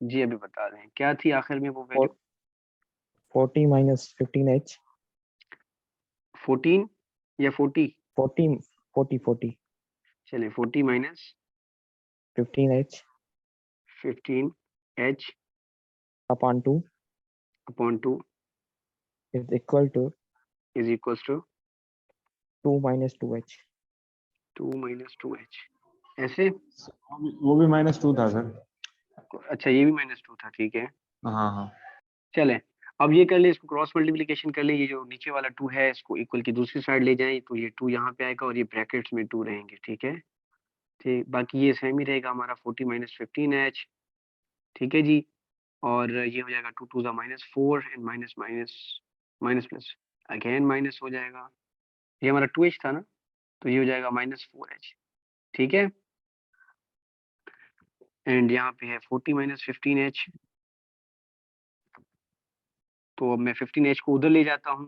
जी अभी बता रहे हैं क्या थी आखिर में वो वैल्यू। 40 minus 15h. 14 या 40। 40. चले 40 minus 15h 15h upon 2 upon 2 is equal to is equals to 2 minus 2h. 2 minus 2h ऐसे। वो भी -2 था सर। अच्छा ये भी -2 था, ठीक है। हाँ हाँ। चले अब ये कर ले, इसको क्रॉस मल्टीप्लिकेशन कर ले, ये जो नीचे वाला 2 है इसको इक्वल की दूसरी साइड ले जाएं तो ये 2 यहाँ पे आएगा और ये ब्रैकेट्स में 2 रहेंगे, ठीक है। ठीक, बाकी ये सेम ही रहेगा हमारा 40 माइनस 15h, ठीक है जी। और ये हो जाएगा 2 2 ज़ा -4 and minus minus minus plus again minus हो जाएगा। ये हमारा 2h था ना, तो ये हो जाएगा -4h, ठीक है। एंड यहाँ पे है 40 माइनस 15h, तो अब मैं 15h को उधर ले जाता हूँ,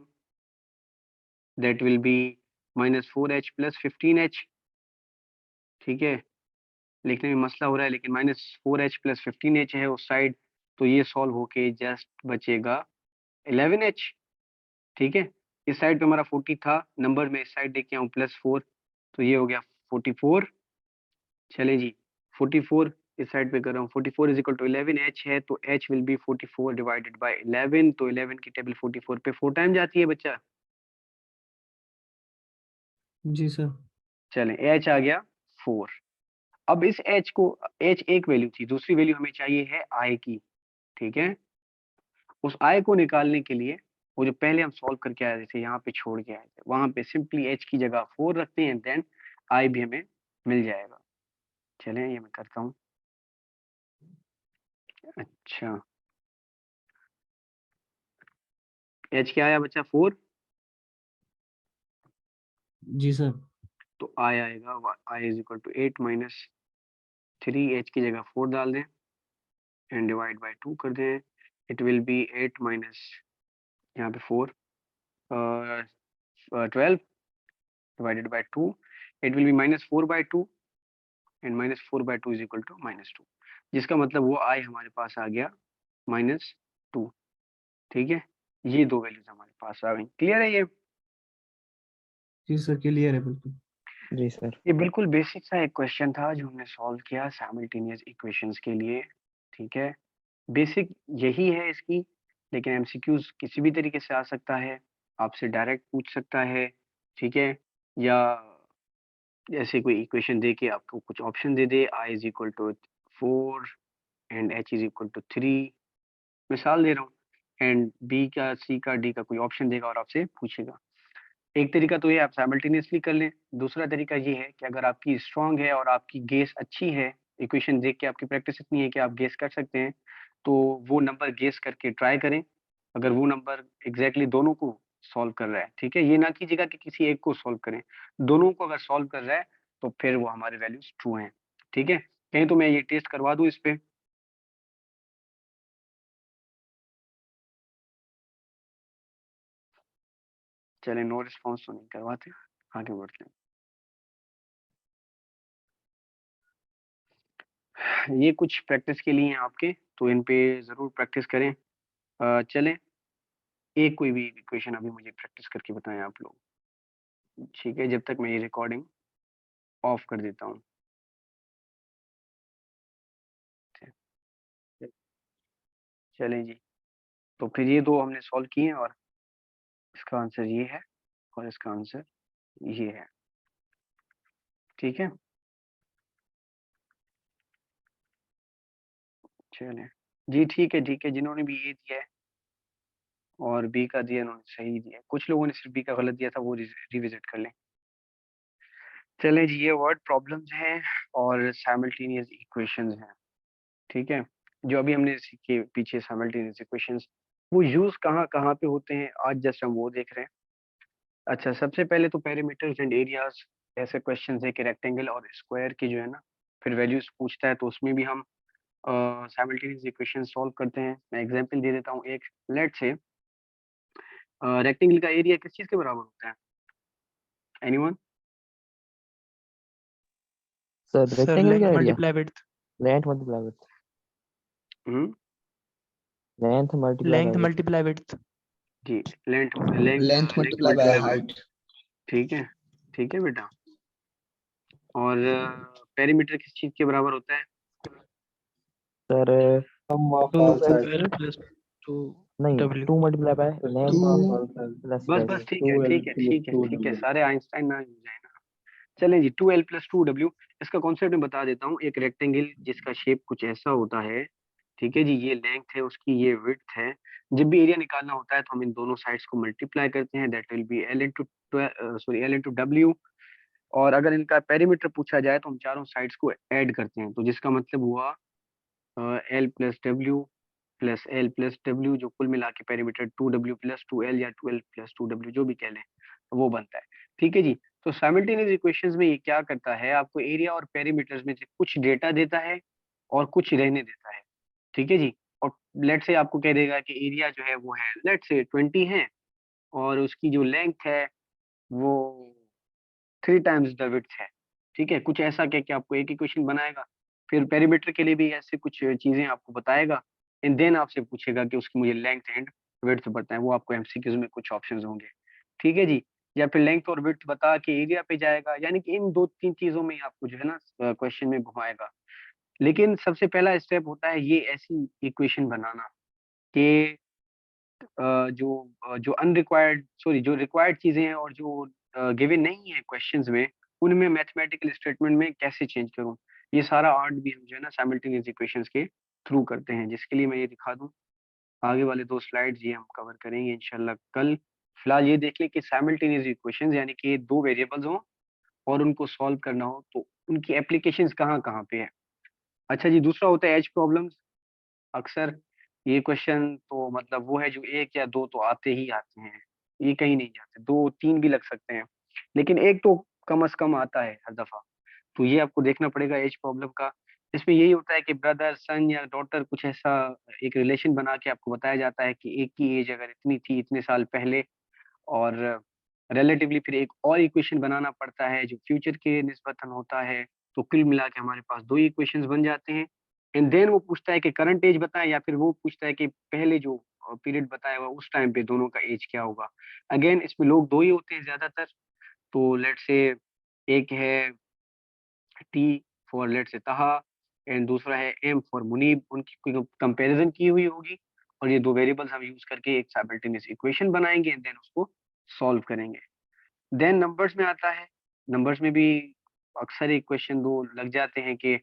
that will be -4h plus 15h, ठीक है। लिखने में मसला हो रहा है लेकिन -4h प्लस 15h है उस साइड, तो ये सॉल्व होके जस्ट बचेगा 11h, ठीक है। इस साइड पे हमारा 40 था नंबर में, इस साइड लेके आऊँ +4, तो ये हो गया 44। चले जी 44 इस साइड पे कर रहा हूँ, 44 इज इक्वल टू 11h है, तो h will be 44 divided by 11, तो 11 की टेबल 44 पे 4 टाइम जाती है बच्चा। जी सर। चलें h आ गया 4। अब इस h को, h एक वैल्यू थी, दूसरी वैल्यू हमें चाहिए है i की, ठीक है। उस i को निकालने के लिए वो जो पहले हम सॉल्व करके आए थे यहाँ पे छोड़ के आए थे, वहां पे सिंपली h की जगह 4 रखते हैं, देन i भी हमें मिल जाएगा। चलें ये मैं करता हूँ। अच्छा h क्या आया बच्चा 4, जी सर। तो i आएगा i is equal to 8 minus 3, h की जगह 4 डाल दें एंड डिवाइड बाय 2 कर दें, इट विल बी 8 माइनस यहाँ पे 4 12 divided by 2, it will be -4/2 and -4/2 is equal to -2, जिसका मतलब वो i हमारे पास आ गया -2, ठीक है। ये दो वैल्यूज हमारे पास आ गई, क्लियर है ये। जी सर क्लियर है बिल्कुल। जी सर। ये बिल्कुल बेसिक सा एक क्वेश्चन था जो हमने सॉल्व किया साइमल्टेनियस इक्वेशंस के लिए, ठीक है। बेसिक यही है इसकी, लेकिन एमसीक्यूज किसी भी तरीके से आ सकता है, आपसे डायरेक्ट पूछ सकता है, ठीक है। या ऐसे कोई इक्वेशन दे के आपको कुछ ऑप्शन दे दे, i is equal to 4 and h is equal to 3, मिसाल दे रहा हूँ, एंड b का c का d का कोई ऑप्शन देगा और आपसे पूछेगा। एक तरीका तो ये आप साइमल्टेनियसली कर लें, दूसरा तरीका ये है कि अगर आपकी स्ट्रांग है और आपकी गेस अच्छी है, इक्वेशन देख के आपकी प्रैक्टिस इतनी है कि आप गेस कर सकते हैं, तो वो नंबर गेस करके ट्राई करें। अगर वो नंबर एग्जैक्टली दोनों को सॉल्व कर रहा है, ठीक है, ये ना कीजिएगा कि किसी एक को सॉल्व करें, दोनों को अगर सॉल्व कर रहा है तो फिर वो हमारे वैल्यूज ट्रू हैं, ठीक है। कहीं तो मैं ये टेस्ट करवा दूं इस पे। चले नो रिस्पॉन्स तो नहीं करवाते, आगे बढ़ते हैं। ये कुछ प्रैक्टिस के लिए हैं आपके, तो इन पे ज़रूर प्रैक्टिस करें। चलें एक कोई भी इक्वेशन अभी मुझे प्रैक्टिस करके बताएं आप लोग, ठीक है, जब तक मैं ये रिकॉर्डिंग ऑफ कर देता हूँ। चलें जी, तो फिर ये दो हमने सॉल्व किए हैं और इसका आंसर ये है और इसका आंसर ये है, ठीक है। चलें जी, ठीक है ठीक है, जिन्होंने भी ए दिया है और बी का दिया उन्होंने सही दिया, कुछ लोगों ने सिर्फ बी का गलत दिया था, वो रिविजिट कर लें। चलें जी, ये वर्ड प्रॉब्लम्स हैं और साइमल्टेनियस इक्वेशंस हैं, ठीक है। जो अभी हमने सीखे पीछे साइमल्टेनियस इक्वेशंस, वो यूज कहाँ कहाँ पे होते हैं आज जस्ट हम वो देख रहे हैं। अच्छा सबसे पहले तो पेरीमीटर्स एंड एरियाज, ऐसे क्वेश्चंस है कि रेक्टेंगल और स्क्वायर की जो है ना फिर वैल्यूज पूछता है, तो उसमें भी हम साइमल्टेनियस इक्वेशन सॉल्व करते हैं। मैं एग्जांपल दे देता हूँ एक, लेट से रेक्टेंगल का एरिया किस चीज के बराबर होता है, anyone. Sir sir rectangle length का area multiply width. Length multiply width. Length multiply length by multiply width. जी, length length multiply by height. ठीक है बेटा। और पेरीमीटर किस चीज के बराबर होता है? Sir sum of two all side. Square plus two नहीं, W. 2 multiply by length plus बस ठीक है, सारे आइंस्टाइन ना हो जाए ना। चलें जी, 2L + 2W। इसका कॉन्सेप्ट मैं बता देता हूँ। एक रेक्टेंगल जिसका शेप कुछ ऐसा होता है, ठीक है जी, ये लेंथ है उसकी, ये विड्थ है। जब भी एरिया निकालना होता है तो हम इन दोनों साइड्स को मल्टीप्लाई करते हैं, दैट विल बी L × और अगर इनका पेरीमीटर पूछा जाए तो हम चारों साइड्स को ऐड करते हैं, तो जिसका मतलब हुआ L + W + L + W, जो कुल मिला के पेरीमीटर 2W + 2L या 2L + 2W जो भी कह लें, वो बनता है। ठीक है जी। तो साइमल्टेनियस इक्वेशंस में ये क्या करता है, आपको एरिया और पेरीमीटर्स में से कुछ डेटा देता है और कुछ रहने देता है। ठीक है जी। और लेट से आपको कह देगा कि एरिया जो है वो है लेट से 20 है, और उसकी जो लेंथ है वो 3 टाइम्स द विड्थ है। ठीक है, कुछ ऐसा कह के आपको एक इक्वेशन बनाएगा। फिर पेरीमीटर के लिए भी ऐसे कुछ चीजें आपको बताएगा, एंड देन आपसे पूछेगा कि उसकी मुझे लेंथ एंड विड्थ बताएं। वो आपको एमसीक्यूज में कुछ ऑप्शंस होंगे। ठीक है जी। या फिर लेंथ और विड्थ बता के एरिया पे जाएगा, यानी कि इन 2-3 चीजों में ही आपको जो है ना क्वेश्चन में घुमाएगा। लेकिन सबसे पहला स्टेप होता है ये ऐसी इक्वेशन बनाना कि जो अनरिक्वायर्ड सॉरी जो रिक्वायर्ड चीजें हैं और जो गिवन नहीं है क्वेश्चंस में, उनमें मैथमेटिकल स्टेटमेंट में कैसे चेंज करूं। ये सारा आर्ट भी हम जो है ना साइमल्टेनियस इक्वेशंस के थ्रू करते हैं, जिसके लिए मैं ये दिखा दूं। आगे वाले 2 स्लाइड्स ये हम कवर करेंगे इंशाल्लाह कल। फिलहाल ये देख लें कि साइमल्टेनियस इक्वेशंस यानी कि 2 वेरिएबल्स हों और उनको सॉल्व करना हो तो उनकी एप्लीकेशंस कहाँ-कहाँ पे है। अच्छा जी, दूसरा होता है एज प्रॉब्लम्स। अक्सर ये क्वेश्चन तो मतलब वो है जो 1 या 2 तो आते ही आते हैं, ये कहीं नहीं जाते, 2-3 भी लग सकते हैं, लेकिन 1 तो कम से कम आता है हर दफ़ा। तो ये आपको देखना पड़ेगा एज प्रॉब्लम का। इसमें यही होता है कि ब्रदर, सन या डॉटर कुछ ऐसा एक रिलेशन बना के आपको बताया जाता है कि एक की एज अगर इतनी थी इतने साल पहले, और रिलेटिवली फिर एक और इक्वेशन बनाना पड़ता है जो फ्यूचर के निस्बतन होता है। तो कुल मिला के हमारे पास 2 इक्वेशंस बन जाते हैं, एंड देन वो पूछता है कि करंट एज बताएं, या फिर वो पूछता है कि पहले जो पीरियड बताया हुआ उस टाइम पे दोनों का एज क्या होगा। अगेन इसमें लोग 2 ही होते हैं ज़्यादातर। तो लेट्स से एक है टी फॉर लेट्स से ताहा, एंड दूसरा है एम फॉर मुनीब। उनकी कंपैरिजन की हुई होगी, और ये 2 वेरिएबल्स हम यूज़ करके एक साइमल्टेनियस इक्वेशन बनाएँगे एंड देन उसको सॉल्व करेंगे। देन नंबर्स में आता है। नंबर्स में भी अक्सर एक क्वेश्चन 2 लग जाते हैं कि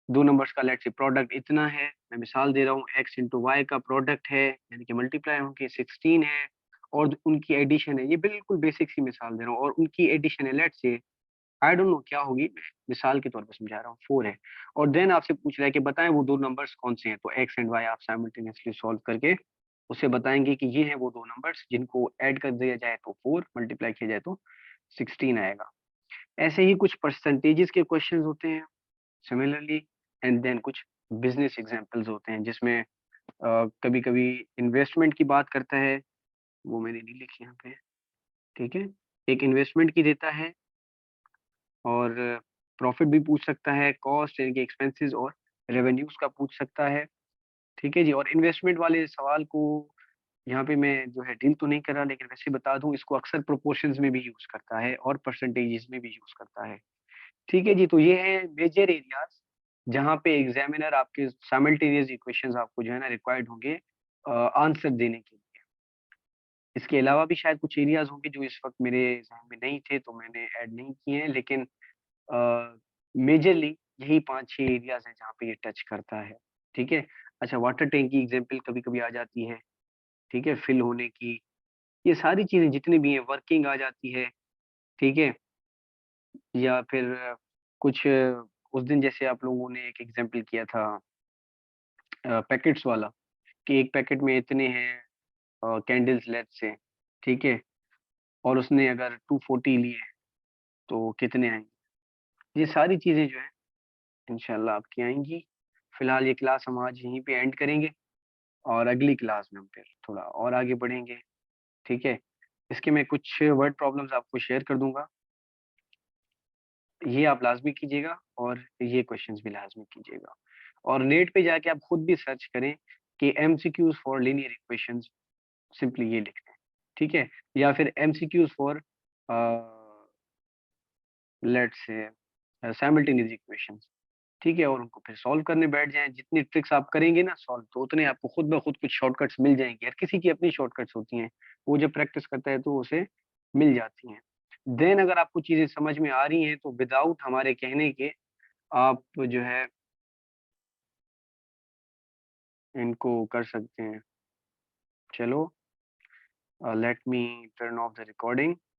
2 नंबर्स का लेट्स से प्रोडक्ट इतना है। मैं मिसाल दे रहा हूँ, x × y का प्रोडक्ट है, यानी कि मल्टीप्लाई होके 16 है, और उनकी एडिशन है। ये बिल्कुल बेसिक सी मिसाल दे रहा हूँ, और उनकी एडिशन है let's say I don't know क्या होगी, मैं मिसाल के तौर पे समझा रहा हूँ, 4 है। और देन आपसे पूछ रहा है कि बताएं वो 2 नंबर्स कौन से हैं। तो x एंड y आप साइमल्टेनियसली सॉल्व करके उसे बताएंगे कि ये हैं वो 2 नंबर्स जिनको ऐड कर दिया जाए तो 4, मल्टीप्लाई किया जाए तो 16 आएगा। ऐसे ही कुछ परसेंटेजेस के क्वेश्चंस होते हैं सिमिलरली, एंड देन कुछ बिजनेस एग्जांपल्स होते हैं जिसमें कभी-कभी इन्वेस्टमेंट की बात करता है, वो मैंने नहीं लिखी यहाँ पे, ठीक है? एक इन्वेस्टमेंट की देता है, और प्रॉफिट भी पूछ सकता है, कॉस्ट यानी कि एक्सपेंसेस और रेवेन्यूज का पूछ सकता है। ठीक है जी। और इन्वेस्टमेंट वाले सवाल को यहाँ पे मैं जो है डील तो नहीं कर रहा, लेकिन वैसे बता दूं, इसको अक्सर प्रोपोर्शंस में भी यूज करता है और परसेंटेजेस में भी यूज करता है। ठीक है जी। तो ये है मेजर एरियाज जहाँ पे एग्जामिनर आपके साइमल्टेनियस इक्वेशंस आपको जो है ना रिक्वायर्ड होंगे आंसर देने के लिए। इसके अलावा भी शायद कुछ एरियाज होंगे जो इस वक्त मेरे ज़हन में नहीं थे तो मैंने ऐड नहीं किए हैं, लेकिन मेजरली यही 5-6 एरियाज हैं जहाँ पे ये टच करता है। ठीक है। अच्छा, वाटर टैंक की एग्जांपल कभी-कभी आ जाती है, ठीक है, फिल होने की। ये सारी चीज़ें जितनी भी हैं, वर्किंग आ जाती है, ठीक है? या फिर कुछ उस दिन जैसे आप लोगों ने एक एग्जांपल किया था पैकेट्स वाला, कि एक पैकेट में इतने हैं कैंडल्स लेट्स से, ठीक है? और उसने अगर 240 लिए तो कितने आएँगे? ये सारी चीज़ें जो हैं इंशाल्लाह आपकी आएँगी। फिलहाल ये क्लास हम आज यहीं पे एंड करेंगे, और अगली क्लास में हम फिर थोड़ा और आगे बढ़ेंगे, ठीक है? इसके मैं कुछ वर्ड प्रॉब्लम्स आपको शेयर कर दूँगा। ये आप लाजमी कीजिएगा और ये क्वेश्चंस भी लाजमी कीजिएगा। और नेट पे जाके आप खुद भी सर्च करें कि MCQs for linear equations, simply ये लिख दें, ठीक है? या फिर MCQs for let's say simultaneous equations, ठीक है? और उनको फिर सॉल्व करने बैठ जाएं। जितनी ट्रिक्स आप करेंगे ना सॉल्व, तो उतने आपको खुद ब खुद कुछ शॉर्टकट्स मिल जाएंगी। हर किसी की अपनी शॉर्टकट्स होती हैं, वो जब प्रैक्टिस करता है तो उसे मिल जाती हैं। देन अगर आपको चीजें समझ में आ रही हैं तो विदाउट हमारे कहने के आप जो है इनको कर सकते हैं। चलो, let me turn off the recording.